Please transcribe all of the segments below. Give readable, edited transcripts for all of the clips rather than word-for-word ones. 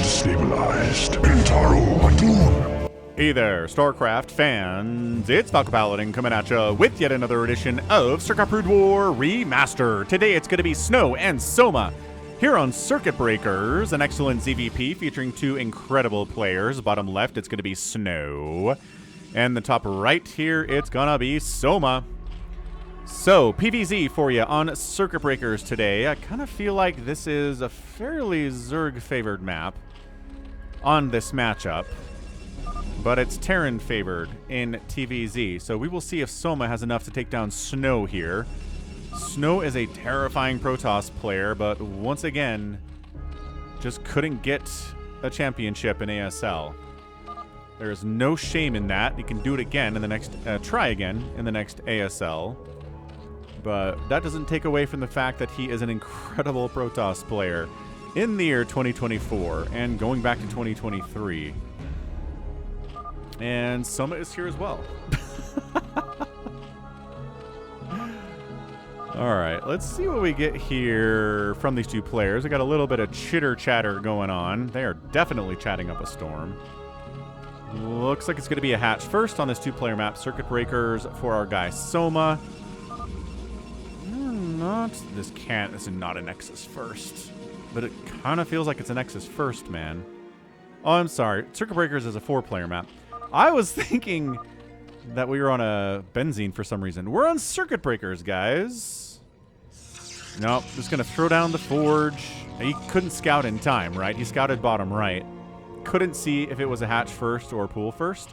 stabilized. Kentaro Atun. Hey there, StarCraft fans. It's Falcon Paladin coming at you with yet another edition of StarCraft Brood War Remaster. Today it's going to be Snow and Soma here on Circuit Breakers, an excellent ZVP featuring two incredible players. Bottom left, it's going to be Snow. And the top right here, it's going to be Soma. So, PvZ for you on Circuit Breakers today. I kind of feel like this is a fairly Zerg-favored map on this matchup. But it's Terran favored in TVZ, so we will see if Soma has enough to take down Snow here. Snow is a terrifying Protoss player, but once again, just couldn't get a championship in ASL. There is no shame in that. He can do it again in the next, try again in the next ASL. But that doesn't take away from the fact that he is an incredible Protoss player in the year 2024 and going back to 2023. And Soma is here as well. Alright, let's see what we get here from these two players. I got a little bit of chitter-chatter going on. They are definitely chatting up a storm. Looks like it's going to be a hatch first on this two-player map. Circuit Breakers for our guy Soma. This is not a Nexus first. But it kind of feels like it's a Nexus first, man. Oh, I'm sorry. Circuit Breakers is a four-player map. I was thinking that we were on a Benzene for some reason. We're on Circuit Breakers, guys. Nope, just going to throw down the Forge. He couldn't scout in time, right? He scouted bottom right. Couldn't see if it was a hatch first or pool first.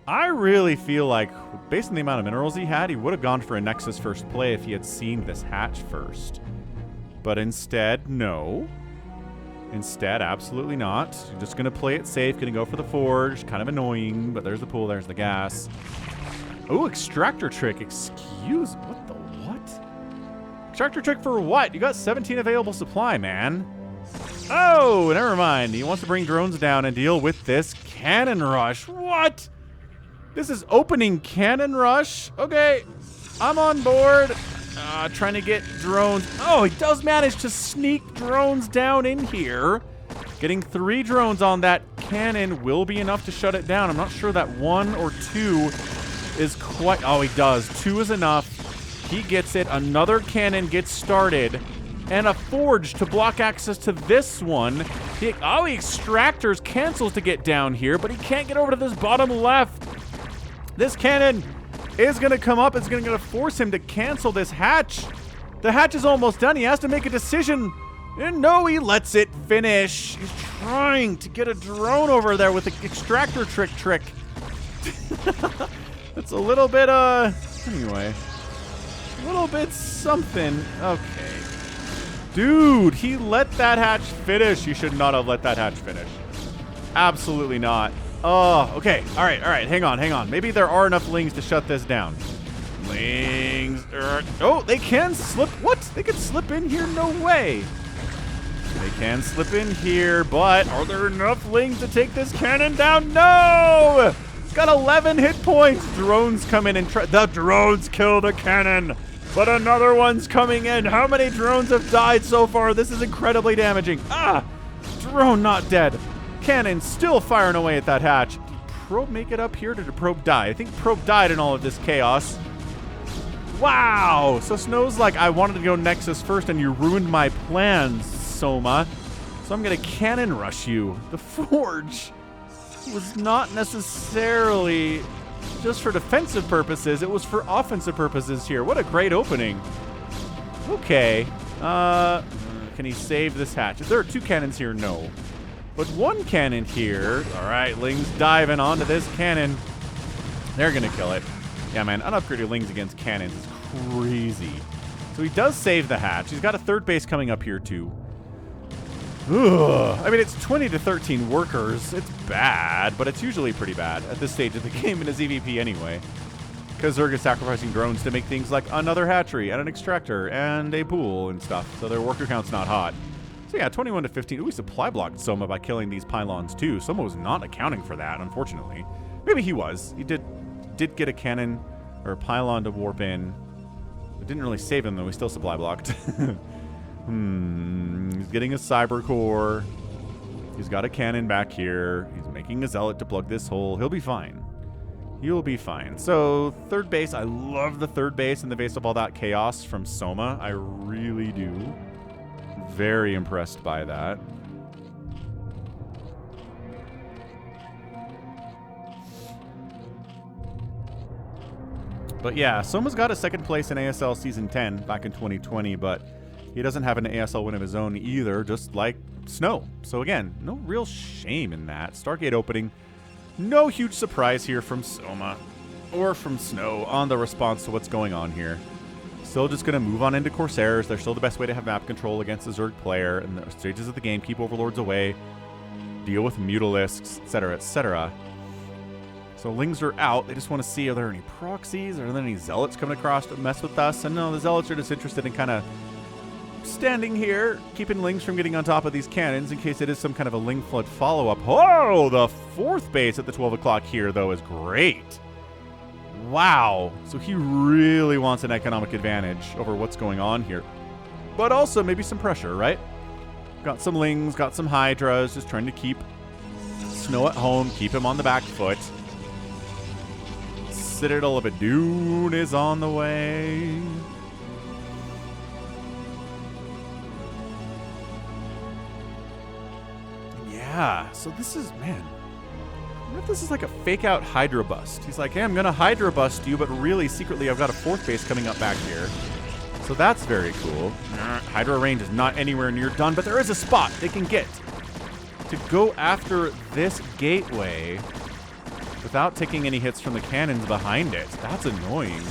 I really feel like, based on the amount of minerals he had, he would have gone for a Nexus first play if he had seen this hatch first. But instead, no. Instead, absolutely not. You're just going to play it safe. Going to go for the Forge. Kind of annoying, but there's the pool. There's the gas. Oh, Extractor Trick. Excuse... What the what? Extractor Trick for what? You got 17 available supply, man. Oh, never mind. He wants to bring drones down and deal with this Cannon Rush. What? This is opening Cannon Rush? Okay, I'm on board. Trying to get drones. Oh, he does manage to sneak drones down in here. Getting 3 drones on that cannon will be enough to shut it down. I'm not sure that 1 or 2 is quite... Oh, he does. 2 is enough. He gets it. Another cannon gets started. And a Forge to block access to this one. The Extractors cancels to get down here, but he can't get over to this bottom left. This cannon is going to come up. It's going to force him to cancel this hatch. The hatch is almost done. He has to make a decision. And no, he lets it finish. He's trying to get a drone over there with the Extractor trick. That's a little bit, anyway. A little bit something. Okay. Dude, he let that hatch finish. He should not have let that hatch finish. Absolutely not. Oh, okay. All right. Hang on. Maybe there are enough lings to shut this down. Lings. Oh, they can slip. What? They can slip in here? No way. They can slip in here, but are there enough lings to take this cannon down? No! It's got 11 hit points. Drones come in and try. The drones kill the cannon, but another one's coming in. How many drones have died so far? This is incredibly damaging. Ah! Drone not dead. Cannon still firing away at that hatch. Did Probe make it up here, or did Probe die? I think Probe died in all of this chaos. Wow! So Snow's like, I wanted to go Nexus first, and you ruined my plans, Soma. So I'm going to Cannon Rush you. The Forge was not necessarily just for defensive purposes. It was for offensive purposes here. What a great opening. Okay. Can he save this hatch? If there are 2 cannons here, no. But 1 cannon here. All right, Lings diving onto this cannon. They're going to kill it. Yeah, man, unupgraded Lings against cannons is crazy. So he does save the hatch. He's got a 3rd base coming up here, too. Ugh. I mean, it's 20 to 13 workers. It's bad, but it's usually pretty bad at this stage of the game in a ZVP anyway. Because Zerg is sacrificing drones to make things like another hatchery and an extractor and a pool and stuff. So their worker count's not hot. So yeah, 21 to 15. Ooh, we supply blocked Soma by killing these pylons too. Soma was not accounting for that, unfortunately. Maybe he was. He did get a cannon or a pylon to warp in. It didn't really save him though. He still supply blocked. He's getting a cyber core. He's got a cannon back here. He's making a zealot to plug this hole. He'll be fine. He'll be fine. So, third base. I love the third base in the face of all that chaos from Soma. I really do. Very impressed by that. But yeah, Soma's got a second place in ASL Season 10 back in 2020, but he doesn't have an ASL win of his own either, just like Snow. So again, no real shame in that. Stargate opening, no huge surprise here from Soma or from Snow on the response to what's going on here. Still just going to move on into Corsairs. They're still the best way to have map control against a Zerg player in the stages of the game. Keep Overlords away, deal with Mutalisks, etc., etc. So Lings are out. They just want to see, are there any proxies? Are there any Zealots coming across to mess with us? And no, the Zealots are just interested in kind of standing here, keeping Lings from getting on top of these cannons in case it is some kind of a Ling Flood follow-up. Oh, the fourth base at the 12 o'clock here, though, is great. Wow. So he really wants an economic advantage over what's going on here. But also maybe some pressure, right? Got some Lings, got some Hydras, just trying to keep Snow at home, keep him on the back foot. Citadel of Adun is on the way. Yeah, so this is, man, I wonder if this is like a fake out Hydra bust. He's like, hey, I'm going to Hydra bust you, but really, secretly, I've got a fourth base coming up back here. So that's very cool. Hydra range is not anywhere near done, but there is a spot they can get to go after this gateway without taking any hits from the cannons behind it. That's annoying.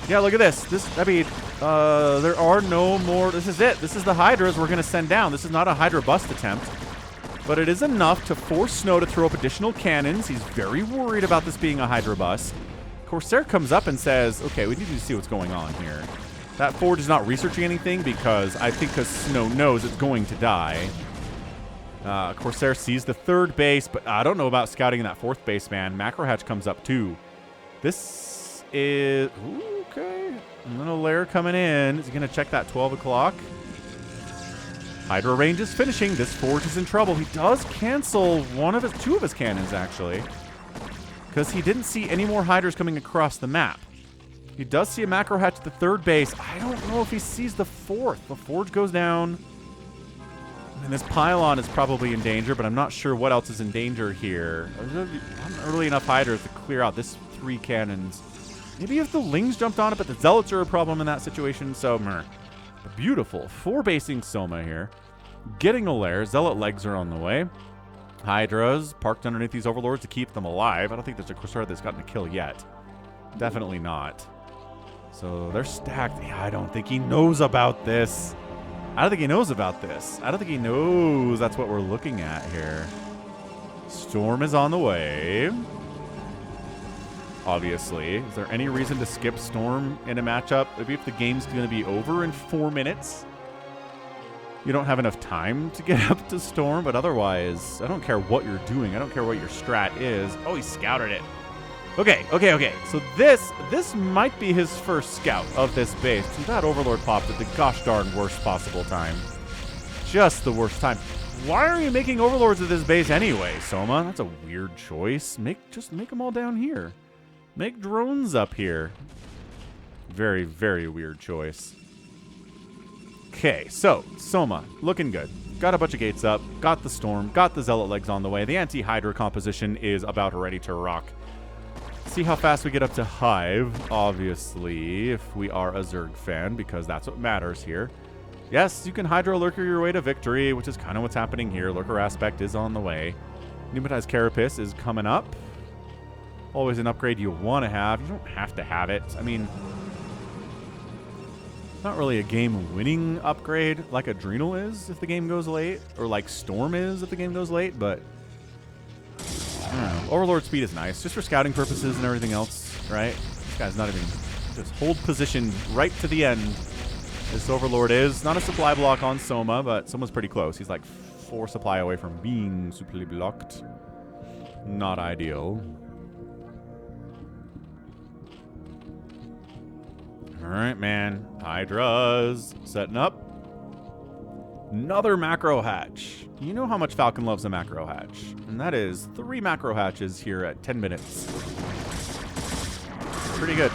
Yeah, look at this. There are no more. This is it. This is the Hydras we're going to send down. This is not a Hydra bust attempt, but it is enough to force Snow to throw up additional cannons. He's very worried about this being a Hydra bust. Corsair comes up and says, okay, we need to see what's going on here. That Forge is not researching anything because Snow knows it's going to die. Corsair sees the third base, but I don't know about scouting that fourth base, man. Macro Hatch comes up too. This is... Ooh, okay. And then a lair coming in. Is he going to check that 12 o'clock? Hydra range is finishing. This Forge is in trouble. He does cancel two of his cannons, actually, because he didn't see any more Hydras coming across the map. He does see a Macro Hatch at the third base. I don't know if he sees the fourth. The Forge goes down. And this pylon is probably in danger, but I'm not sure what else is in danger here. Not early enough Hydras to clear out this 3 cannons. Maybe if the Lings jumped on it, but the Zealots are a problem in that situation, so beautiful. 4-basing Soma here. Getting a lair. Zealot legs are on the way. Hydras parked underneath these Overlords to keep them alive. I don't think there's a Corsair that's gotten a kill yet. Definitely not. So they're stacked. Yeah, I don't think he knows about this. I don't think he knows about this. I don't think he knows that's what we're looking at here. Storm is on the way. Obviously. Is there any reason to skip Storm in a matchup? Maybe if the game's going to be over in 4 minutes. You don't have enough time to get up to Storm, but otherwise, I don't care what you're doing. I don't care what your strat is. Oh, he scouted it. Okay. So this might be his first scout of this base. That Overlord popped at the gosh darn worst possible time. Just the worst time. Why are you making Overlords of this base anyway, Soma? That's a weird choice. Just make them all down here. Make drones up here. Very, very weird choice. Okay, so Soma, looking good. Got a bunch of gates up, got the Storm, got the Zealot legs on the way. The anti-Hydra composition is about ready to rock. See how fast we get up to Hive, obviously, if we are a Zerg fan, because that's what matters here. Yes, you can Hydra Lurker your way to victory, which is kind of what's happening here. Lurker aspect is on the way. Pneumatized Carapace is coming up. Always an upgrade you want to have. You don't have to have it. I mean, not really a game-winning upgrade like Adrenal is if the game goes late, or like Storm is if the game goes late, but I don't know. Overlord speed is nice, just for scouting purposes and everything else, right? This guy's not even... Just hold position right to the end. This Overlord is not a supply block on Soma, but Soma's pretty close. He's like 4 supply away from being supply blocked. Not ideal. Alright, man. Hydras setting up. Another macro hatch. You know how much Falcon loves a macro hatch. And that is 3 macro hatches here at 10 minutes. Pretty good.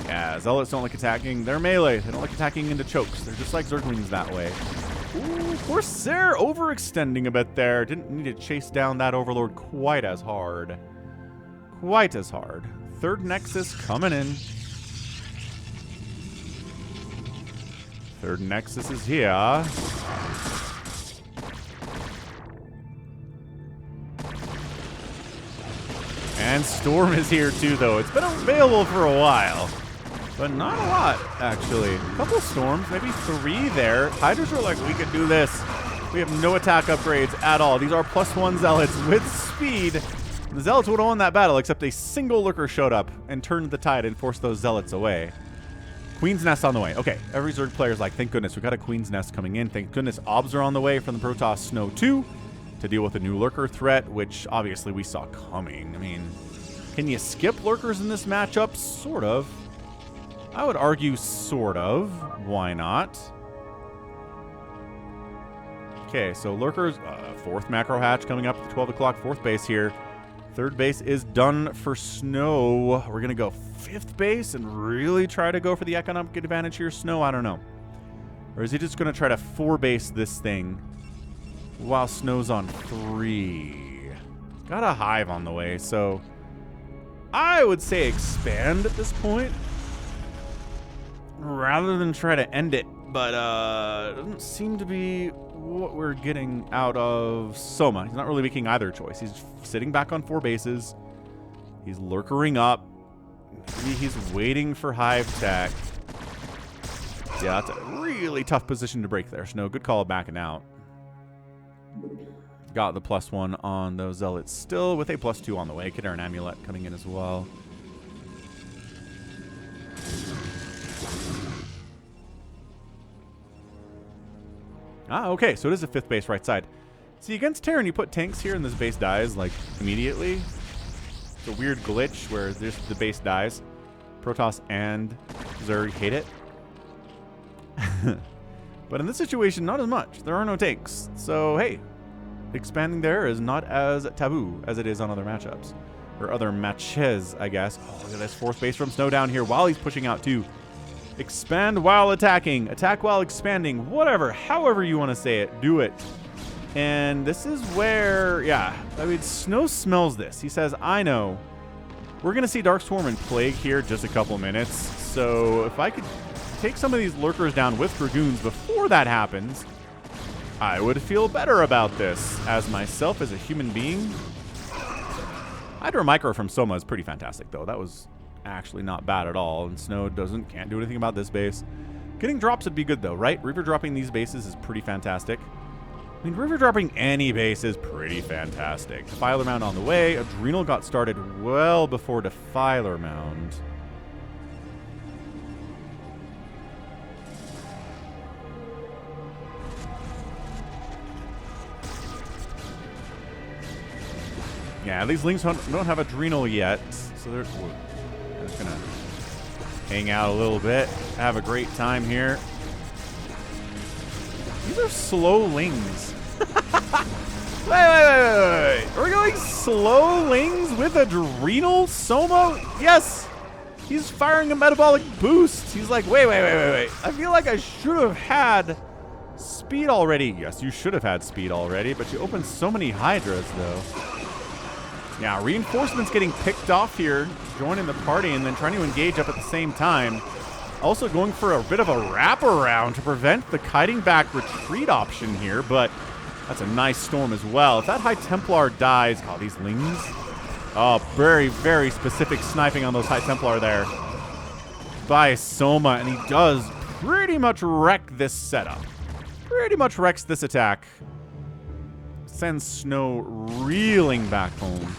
Yeah, Zealots don't like attacking. They're melee. They don't like attacking into chokes. They're just like Zerglings that way. Ooh, Corsair overextending a bit there. Didn't need to chase down that Overlord quite as hard. Quite as hard. Third Nexus coming in. Third Nexus is here. And Storm is here too, though. It's been available for a while. But not a lot, actually. A couple Storms, maybe 3 there. Hydras are like, we could do this. We have no attack upgrades at all. These are +1 Zealots with speed. The Zealots would have won that battle, except a single Lurker showed up and turned the tide and forced those Zealots away. Queen's Nest on the way. Okay, every Zerg player's like, thank goodness, we got a Queen's Nest coming in. Thank goodness Obs are on the way from the Protoss Snow 2 to deal with a new Lurker threat, which obviously we saw coming. I mean, can you skip Lurkers in this matchup? Sort of. I would argue sort of. Why not? Okay, so Lurkers, 4th macro hatch coming up at 12 o'clock, 4th base here. 3rd base is done for Snow. We're going to go 5th base and really try to go for the economic advantage here, Snow? I don't know. Or is he just going to try to 4-base this thing while Snow's on 3? Got a Hive on the way, so I would say expand at this point rather than try to end it. But it doesn't seem to be what we're getting out of Soma. He's not really making either choice. He's sitting back on 4 bases. He's lurkering up. Maybe he's waiting for Hive tech. Yeah, that's a really tough position to break there. Snow, good call backing out. Got the +1 on those Zealots still with a +2 on the way. Kidar and Amulet coming in as well. Ah, okay, so it is a 5th base right side. See, against Terran, you put tanks here and this base dies, like, immediately. It's a weird glitch where the base dies. Protoss and Zerg hate it. But in this situation, not as much. There are no tanks. So, hey, expanding there is not as taboo as it is on other matchups. Or other matches, I guess. Oh, look at this 4th base from Snow down here while he's pushing out too. Expand while attacking. Attack while expanding. Whatever. However you want to say it. Do it. And this is where, yeah, I mean, Snow smells this. He says, I know. We're going to see Darkstorm and Plague here just a couple minutes. So if I could take some of these Lurkers down with Dragoons before that happens, I would feel better about this. As myself, as a human being. Hydra Micro from Soma is pretty fantastic, though. That was actually not bad at all, and Snow can't do anything about this base. Getting drops would be good though, right? River dropping these bases is pretty fantastic. I mean, river dropping any base is pretty fantastic. Defiler Mound on the way. Adrenal got started well before Defiler Mound. Yeah, these Lings don't have Adrenal yet, so they're just gonna hang out a little bit, have a great time here. These are slow Lings. wait. We're going slow Lings with Adrenal Soma? Yes! He's firing a metabolic boost. He's like, wait. I feel like I should have had speed already. Yes, you should have had speed already, but you opened so many Hydras, though. Yeah, reinforcements getting picked off here, joining the party, and then trying to engage up at the same time. Also going for a bit of a wraparound to prevent the kiting back retreat option here, but that's a nice storm as well. If that High Templar dies, oh, these Lings. Oh, very, very specific sniping on those High Templar there by Soma, and he does pretty much wreck this setup. Pretty much wrecks this attack. Sends Snow reeling back home.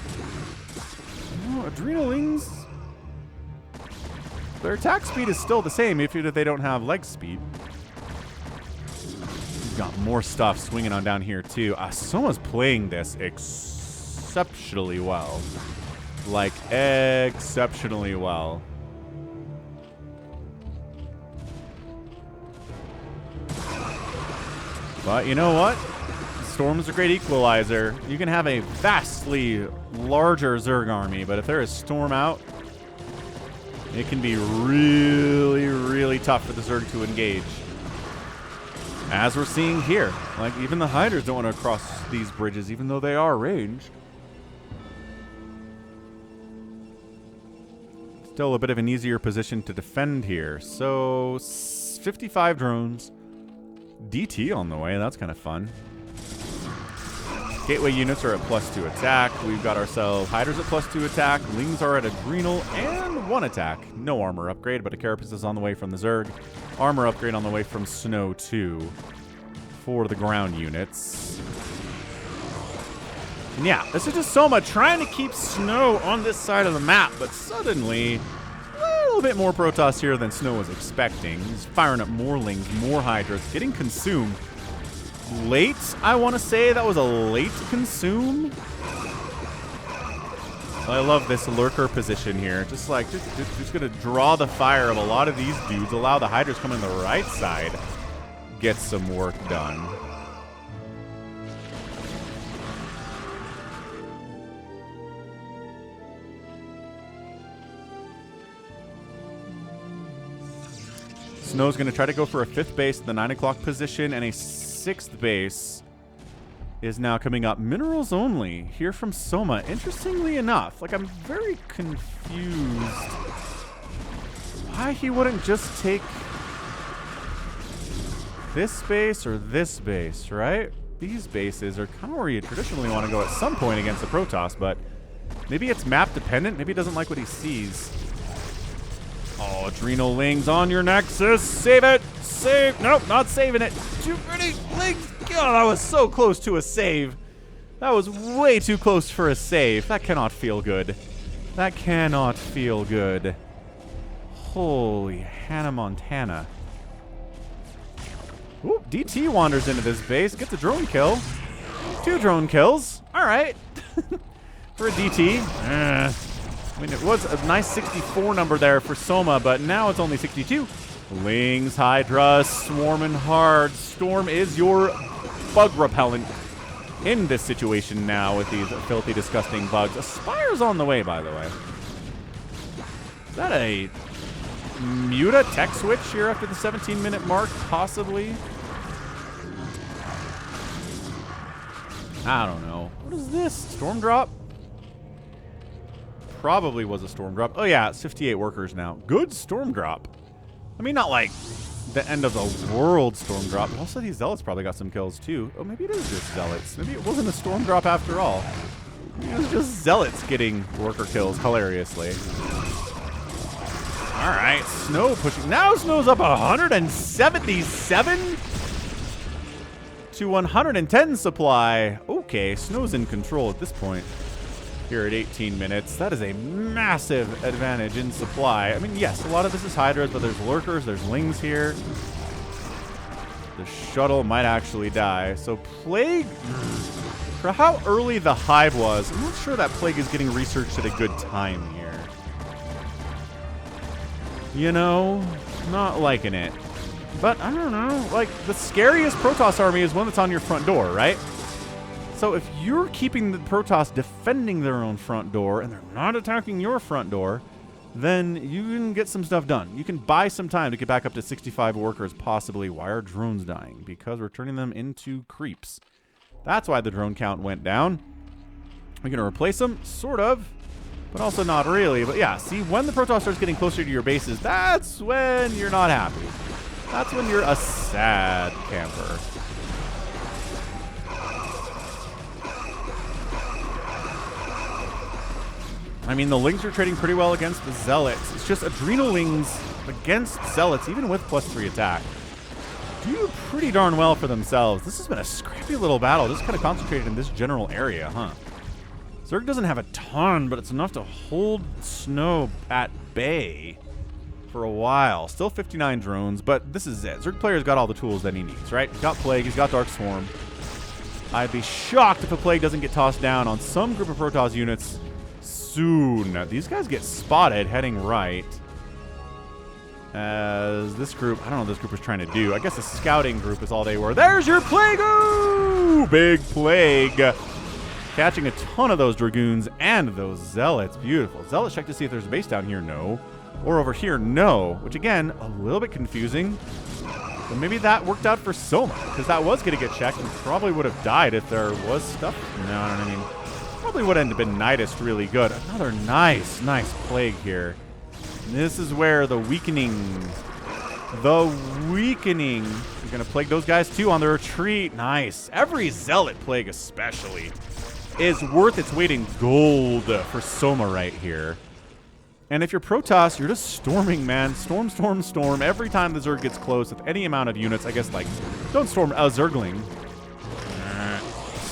Oh, Adrenalings. Their attack speed is still the same, even if they don't have leg speed. He's got more stuff swinging on down here, too. Soma's playing this exceptionally well. Like, exceptionally well. But you know what? Storm's a great equalizer. You can have a vastly larger Zerg army, but if there is Storm out, it can be really, really tough for the Zerg to engage. As we're seeing here. Like, even the Hydras don't want to cross these bridges, even though they are ranged. Still a bit of an easier position to defend here. So, 55 drones. DT on the way. That's kind of fun. Gateway units are at +2 attack. We've got ourselves Hydras at +2 attack. Lings are at Adrenal and 1 attack. No armor upgrade, but a Carapace is on the way from the Zerg. Armor upgrade on the way from Snow 2 for the ground units. And yeah, this is just Soma trying to keep Snow on this side of the map, but suddenly a little bit more Protoss here than Snow was expecting. He's firing up more Lings, more Hydras, getting consumed. Late, I want to say that was a late consume. I love this lurker position here. Just like, just going to draw the fire of a lot of these dudes, allow the Hydras coming the right side, get some work done. Snow's going to try to go for a 5th base in the 9 o'clock position, and a 6th base is now coming up. Minerals only here from Soma. Interestingly enough, like, I'm very confused why he wouldn't just take this base or this base, right? These bases are kind of where you traditionally want to go at some point against the Protoss, but maybe it's map dependent. Maybe he doesn't like what he sees. Oh, Adrenal Lings on your Nexus. Save it. Save. Nope, not saving it. Too pretty. Lings. God, that was so close to a save. That was way too close for a save. That cannot feel good. That cannot feel good. Holy Hannah Montana. Ooh, DT wanders into this base. Gets a drone kill. 2 drone kills. All right. For a DT. I mean, it was a nice 64 number there for Soma, but now it's only 62. Lings, Hydra, swarming hard. Storm is your bug repellent in this situation now with these filthy, disgusting bugs. Aspire's on the way, by the way. Is that a Muta tech switch here after the 17-minute mark? Possibly. I don't know. What is this? Storm drop? Probably was a storm drop. Oh yeah, it's 58 workers now. Good storm drop. I mean, not like the end of the world storm drop. But also, these Zealots probably got some kills too. Oh, maybe it is just Zealots. Maybe it wasn't a storm drop after all. Maybe it was just Zealots getting worker kills hilariously. All right, Snow pushing. Now Snow's up 177 to 110 supply. Okay, Snow's in control at this point. Here at 18 minutes. That is a massive advantage in supply. I mean, yes, a lot of this is Hydras, but there's Lurkers, there's Lings here. The shuttle might actually die. So Plague, for how early the Hive was, I'm not sure that Plague is getting researched at a good time here. You know, not liking it. But I don't know, like, the scariest Protoss army is one that's on your front door, right? So if you're keeping the Protoss defending their own front door and they're not attacking your front door, then you can get some stuff done. You can buy some time to get back up to 65 workers, possibly. Why are drones dying? Because we're turning them into creeps. That's why the drone count went down. We're going to replace them, sort of, but also not really. But yeah, see, when the Protoss starts getting closer to your bases, that's when you're not happy. That's when you're a sad camper. I mean, the Lings are trading pretty well against the Zealots. It's just Adrenal Lings against Zealots, even with +3 attack, do pretty darn well for themselves. This has been a scrappy little battle, just kind of concentrated in this general area, huh? Zerg doesn't have a ton, but it's enough to hold Snow at bay for a while. Still 59 drones, but this is it. Zerg player's got all the tools that he needs, right? He's got Plague, he's got Dark Swarm. I'd be shocked if a Plague doesn't get tossed down on some group of Protoss units soon. These guys get spotted heading right. As this group, I don't know what this group was trying to do. I guess a scouting group is all they were. There's your Plague! Ooh, big Plague. Catching a ton of those Dragoons and those Zealots. Beautiful. Zealots check to see if there's a base down here. No. Or over here. No. Which, again, a little bit confusing. But maybe that worked out for Soma, because that was going to get checked and probably would have died if there was stuff. No, I mean, probably would have been Nidus really good. Another nice Plague here. This is where the weakening, you're going to Plague those guys too on the retreat. Nice. Every Zealot Plague especially is worth its weight in gold for Soma right here. And if you're Protoss, you're just storming, man. Storm, storm, storm. Every time the Zerg gets close with any amount of units, I guess, like, don't storm a Zergling.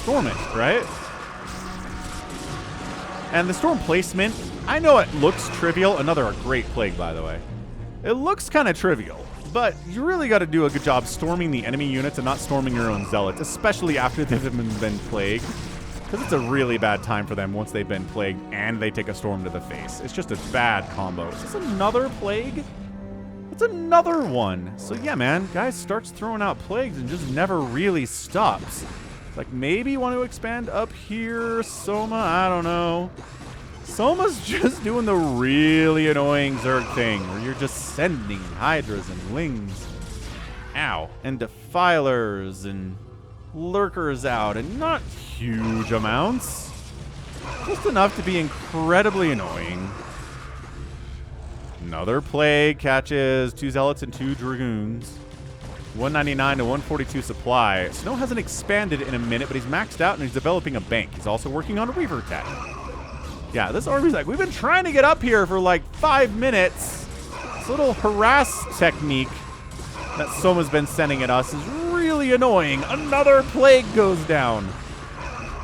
Storm it, right? And the storm placement, I know it looks trivial. Another great Plague, by the way. It looks kind of trivial, but you really got to do a good job storming the enemy units and not storming your own Zealots, especially after they've been plagued. Because it's a really bad time for them once they've been plagued and they take a storm to the face. It's just a bad combo. Is this another Plague? It's another one. So yeah, man, guys starts throwing out plagues and just never really stops. Like, maybe you want to expand up here, Soma? I don't know. Soma's just doing the really annoying Zerg thing where you're just sending Hydras and Lings. Ow. And Defilers and Lurkers out, and not huge amounts. Just enough to be incredibly annoying. Another Plague catches 2 Zealots and 2 Dragoons. 199 to 142 supply. Snow hasn't expanded in a minute, but he's maxed out and he's developing a bank. He's also working on a Reaver tech. Yeah, this army's like, we've been trying to get up here for like 5 minutes. This little harass technique that Soma's been sending at us is really annoying. Another Plague goes down.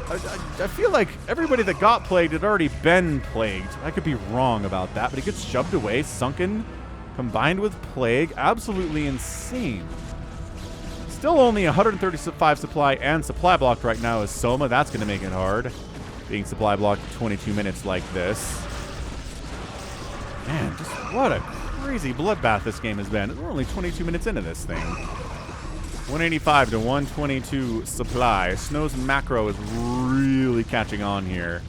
I feel like everybody that got plagued had already been plagued. I could be wrong about that, but it gets shoved away. Sunken, combined with Plague. Absolutely insane. Still only 135 supply and supply blocked right now is Soma. That's going to make it hard. Being supply blocked 22 minutes like this. Man, just what a crazy bloodbath this game has been. We're only 22 minutes into this thing. 185 to 122 supply. Snow's macro is really catching on here.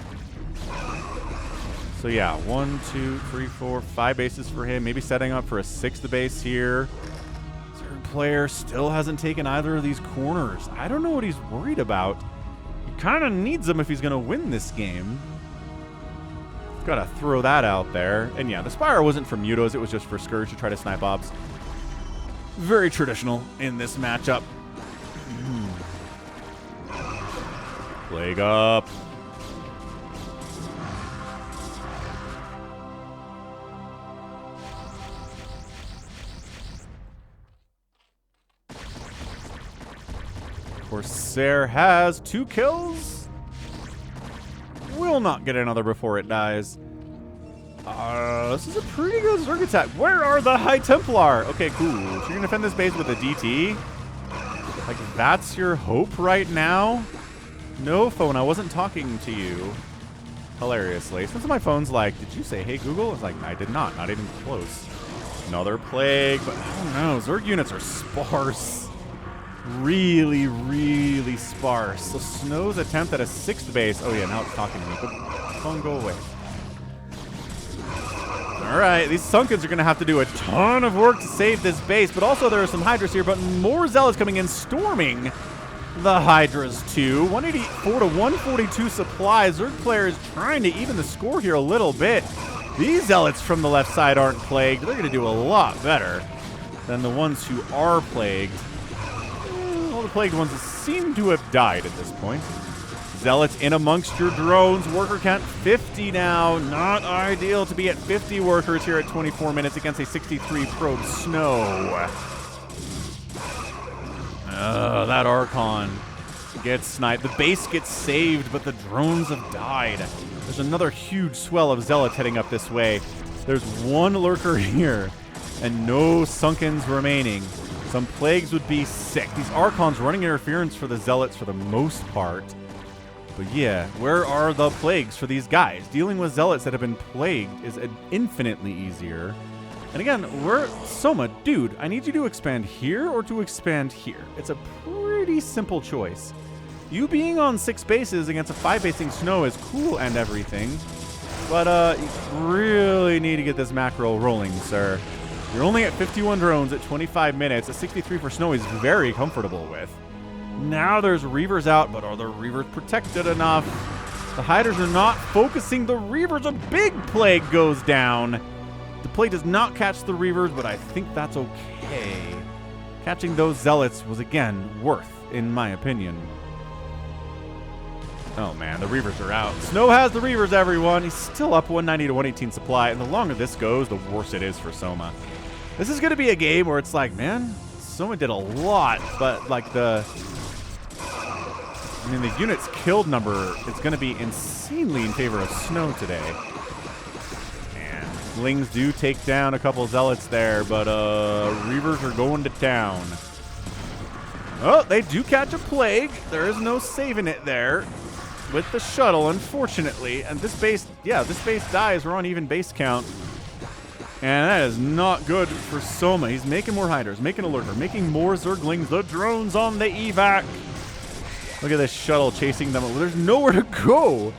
So yeah, 1, 2, 3, 4, 5 bases for him. Maybe setting up for a 6th base here. Third player still hasn't taken either of these corners. I don't know what he's worried about. He kind of needs them if he's going to win this game. Gotta throw that out there. And yeah, the Spire wasn't for Mutos. It was just for Scourge to try to snipe ops. Very traditional in this matchup. Plague up. Corsair has 2 kills. Will not get another before it dies. This is a pretty good Zerg attack. Where are the High Templar? Okay, cool. So you're going to defend this base with a DT? Like, that's your hope right now? No, phone, I wasn't talking to you. Hilariously. Since my phone's like, did you say, hey, Google? It's like, I did not. Not even close. Another Plague, but I don't know. Zerg units are sparse. Really, really sparse. So Snow's attempt at a 6th base. Oh, yeah, now it's talking to me. Phone, go away. All right, these Sunkens are going to have to do a ton of work to save this base, but also there are some Hydras here, but more Zealots coming in, storming the Hydras too. 184 to 142 supplies. Zerg player is trying to even the score here a little bit. These Zealots from the left side aren't plagued. They're going to do a lot better than the ones who are plagued. All the plagued ones seem to have died at this point. Zealots in amongst your drones. Worker count 50 now. Not ideal to be at 50 workers here at 24 minutes against a 63 probe Snow. That Archon gets sniped. The base gets saved, but the drones have died. There's another huge swell of Zealots heading up this way. There's 1 lurker here and no Sunkens remaining. Some plagues would be sick. These Archons running interference for the Zealots for the most part. But yeah, where are the plagues for these guys? Dealing with Zealots that have been plagued is infinitely easier. And again, Soma, dude, I need you to expand here or to expand here. It's a pretty simple choice. You being on 6 bases against a 5-basing Snow is cool and everything, but you really need to get this macro rolling, sir. You're only at 51 drones at 25 minutes. A 63 for Snow he's very comfortable with. Now there's Reavers out, but are the Reavers protected enough? The Hydras are not focusing the Reavers. A big plague goes down. The plague does not catch the Reavers, but I think that's okay. Catching those Zealots was, again, worth, in my opinion. Oh, man, the Reavers are out. Snow has the Reavers, everyone. He's still up 190 to 118 supply, and the longer this goes, the worse it is for Soma. This is going to be a game where it's like, man, Soma did a lot, but, like, the units killed number is going to be insanely in favor of Snow today. And Lings do take down a couple Zealots there, but Reavers are going to town. Oh, they do catch a plague. There is no saving it there with the shuttle, unfortunately. And this base, yeah, this base dies. We're on even base count. And that is not good for Soma. He's making more Hydras, making a lurker, making more Zerglings. The drones on the evac. Look at this shuttle chasing them. There's nowhere to go.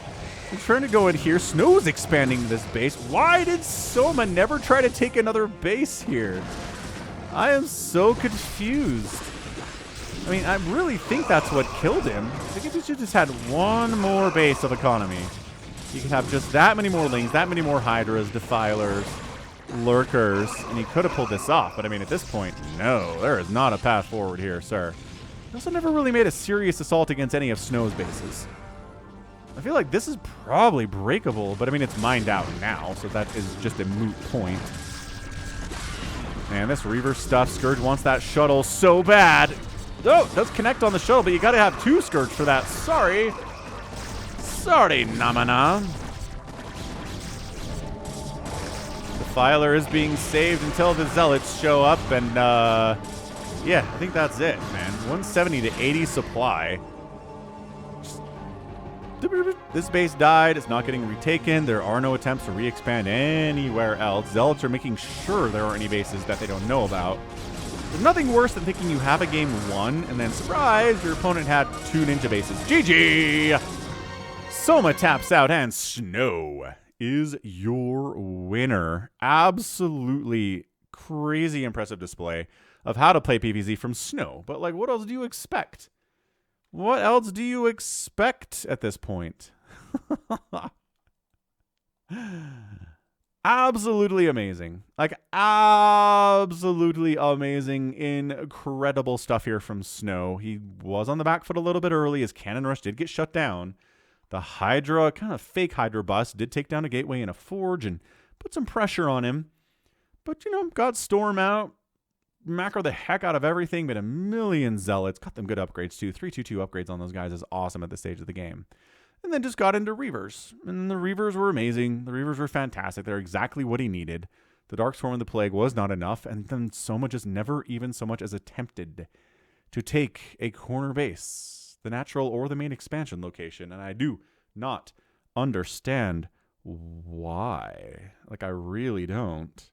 I'm trying to go in here. Snow's expanding this base. Why did Soma never try to take another base here? I am so confused. I mean, I really think that's what killed him. I think if he should just had one more base of economy, you could have just that many more Lings, that many more Hydras, Defilers, Lurkers, and he could have pulled this off. But I mean, at this point, no, there is not a path forward here, sir. He also never really made a serious assault against any of Snow's bases. I feel like this is probably breakable, but I mean, it's mined out now, so that is just a moot point. Man, this Reaver stuff, Scourge wants that shuttle so bad. Oh, it does connect on the shuttle, but you gotta have 2 Scourge for that. Sorry. Sorry, Namana. Defiler is being saved until the Zealots show up, and yeah, I think that's it, man. 170 to 80 supply. This base died. It's not getting retaken. There are no attempts to re-expand anywhere else. Zealots are making sure there aren't any bases that they don't know about. There's nothing worse than thinking you have a game won, and then, surprise, your opponent had 2 ninja bases. GG! Soma taps out, and Snow is your winner. Absolutely crazy impressive display of how to play PvZ from Snow. But, like, what else do you expect? What else do you expect at this point? Absolutely amazing. Like, absolutely amazing, incredible stuff here from Snow. He was on the back foot a little bit early. His cannon rush did get shut down. The Hydra, kind of fake Hydra bust, did take down a gateway and a forge and put some pressure on him. But, you know, got Storm out. Macro the heck out of everything, but a million Zealots. Got them good upgrades, too. 3/2/2 upgrades on those guys is awesome at this stage of the game. And then just got into Reavers. And the Reavers were amazing. The Reavers were fantastic. They're exactly what he needed. The Darkstorm and the Plague was not enough. And then Soma just never even so much as attempted to take a corner base, the natural or the main expansion location. And I do not understand why. Like, I really don't.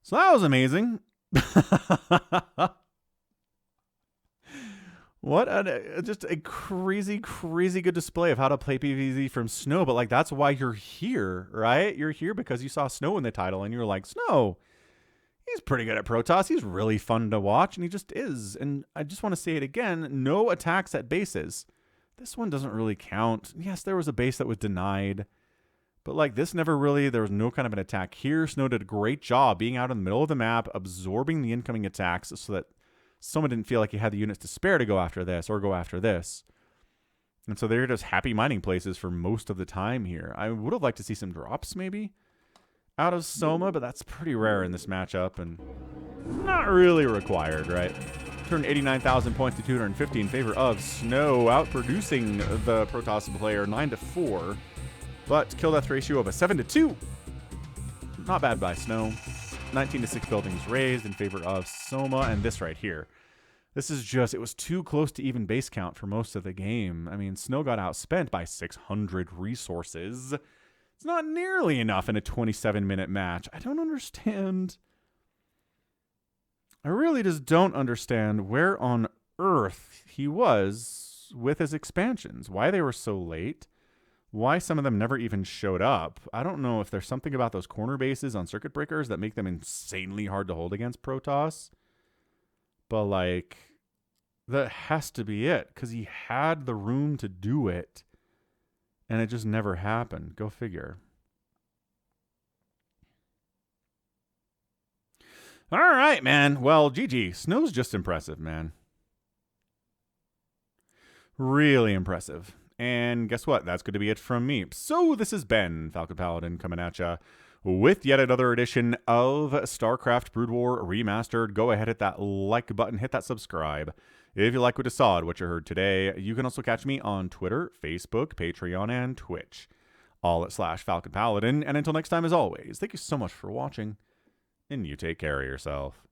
So that was amazing. Just a crazy, crazy good display of how to play PvZ from Snow. But, like, that's why you're here, right? You're here because you saw Snow in the title and you're like, Snow, he's pretty good at Protoss. He's really fun to watch, and he just is. And I just want to say it again, no attacks at bases. This one doesn't really count. Yes, there was a base that was denied. But, like, this never really, there was no kind of an attack here. Snow did a great job being out in the middle of the map, absorbing the incoming attacks so that someone didn't feel like he had the units to spare to go after this or go after this. And so they're just happy mining places for most of the time here. I would have liked to see some drops, maybe, out of Soma, but that's pretty rare in this matchup and not really required, right? Turned 89,000 points to 250 in favor of Snow, outproducing the Protoss player 9-4. But kill death ratio of a 7-2. Not bad by Snow. 19-6 buildings raised in favor of Soma. And this right here. This is just, it was too close to even base count for most of the game. I mean, Snow got outspent by 600 resources. It's not nearly enough in a 27-minute match. I don't understand. I really just don't understand where on earth he was with his expansions. Why they were so late. Why some of them never even showed up. I don't know if there's something about those corner bases on circuit breakers that make them insanely hard to hold against Protoss. But, like, that has to be it, because he had the room to do it, and it just never happened. Go figure. All right, man. Well, GG. Snow's just impressive, man. Really impressive. And guess what? That's going to be it from me. So this has been Falcon Paladin coming at ya with yet another edition of StarCraft Brood War Remastered. Go ahead, hit that like button, hit that subscribe. If you like what you saw, what you heard today, you can also catch me on Twitter, Facebook, Patreon, and Twitch. All at /Falcon Paladin. And until next time, as always, thank you so much for watching, and you take care of yourself.